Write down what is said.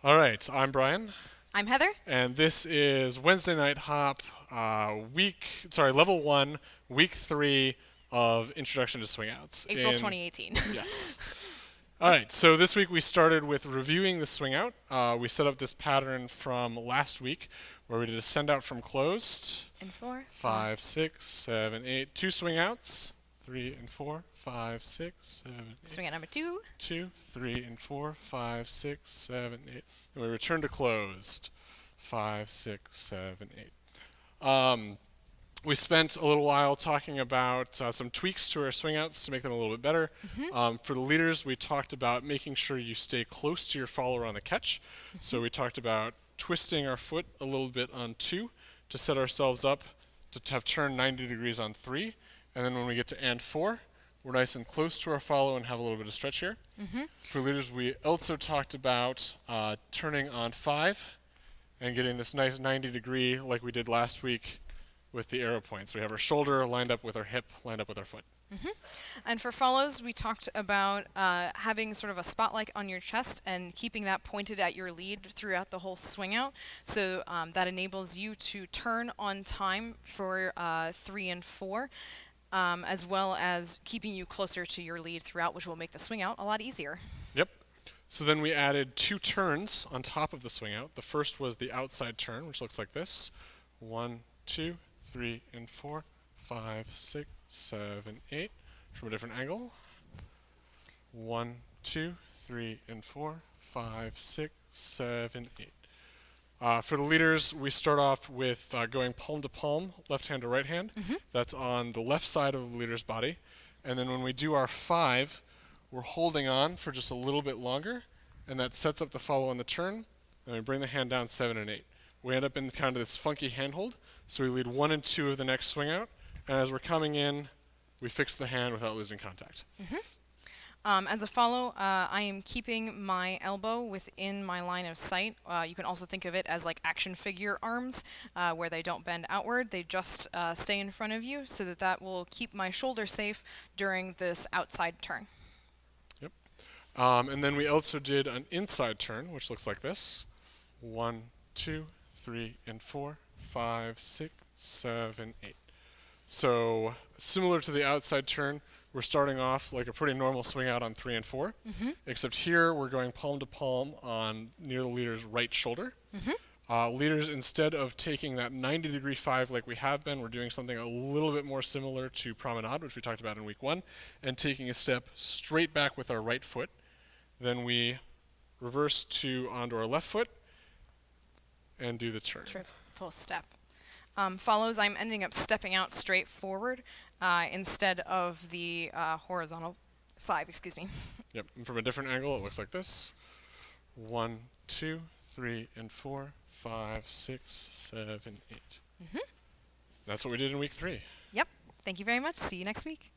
All right, I'm Brian, I'm Heather. and this is Wednesday Night Hop, level 1, week 3 of Introduction to Swingouts. April 2018. Yes. All right, so this week we started with reviewing the swing out. We set up this pattern from last week where we did a send out from closed. And 4. 5, 6, 7, 8. 2 swing outs. 3 and 4, 5, 6, 7, 8. Swing out number 2. 2, 3 and 4, 5, 6, 7, 8. And we return to closed. 5, 6, 7, 8. We spent a little while talking about some tweaks to our swing outs to make them a little bit better. For the leaders, we talked about making sure you stay close to your follower on the catch. So we talked about twisting our foot a little bit on 2 to set ourselves up to have turned 90 degrees on 3. And then when we get to and 4, we're nice and close to our follow and have a little bit of stretch here. For leaders, we also talked about turning on 5 and getting this nice 90 degree like we did last week with the arrow points. We have our shoulder lined up with our hip, lined up with our foot. And for follows, we talked about having sort of a spotlight on your chest and keeping that pointed at your lead throughout the whole swing out. So that enables you to turn on time for 3 and 4. As well as keeping you closer to your lead throughout, which will make the swing out a lot easier. Yep. So then we added 2 turns on top of the swing out. The first was the outside turn, which looks like this. 1, 2, 3, and 4, 5, 6, 7, 8. From a different angle. 1, 2, 3, and 4, 5, 6, 7, 8. For the leaders, we start off with going palm to palm, left hand to right hand. That's on the left side of the leader's body. And then when we do our 5, we're holding on for just a little bit longer, and that sets up the follow on the turn. And we bring the hand down 7 and 8. We end up in kind of this funky handhold. So we lead 1 and 2 of the next swing out. And as we're coming in, we fix the hand without losing contact. As a follow, I am keeping my elbow within my line of sight. You can also think of it as like action figure arms, where they don't bend outward. They just stay in front of you so that will keep my shoulder safe during this outside turn. Yep. And then we also did an inside turn, which looks like this. 1, 2, 3, and 4, 5, 6, 7, 8. So similar to the outside turn, we're starting off like a pretty normal swing out on 3 and 4, except here we're going palm to palm on near the leader's right shoulder. Leaders, instead of taking that 90 degree 5 like we have been, we're doing something a little bit more similar to promenade, which we talked about in week 1, and taking a step straight back with our right foot. Then we reverse onto our left foot and do the turn. Triple step. Follows, I'm ending up stepping out straight forward instead of the horizontal 5, excuse me. Yep, and from a different angle, it looks like this. 1, 2, 3, and 4, 5, 6, 7, 8. That's what we did in week 3. Yep. Thank you very much. See you next week.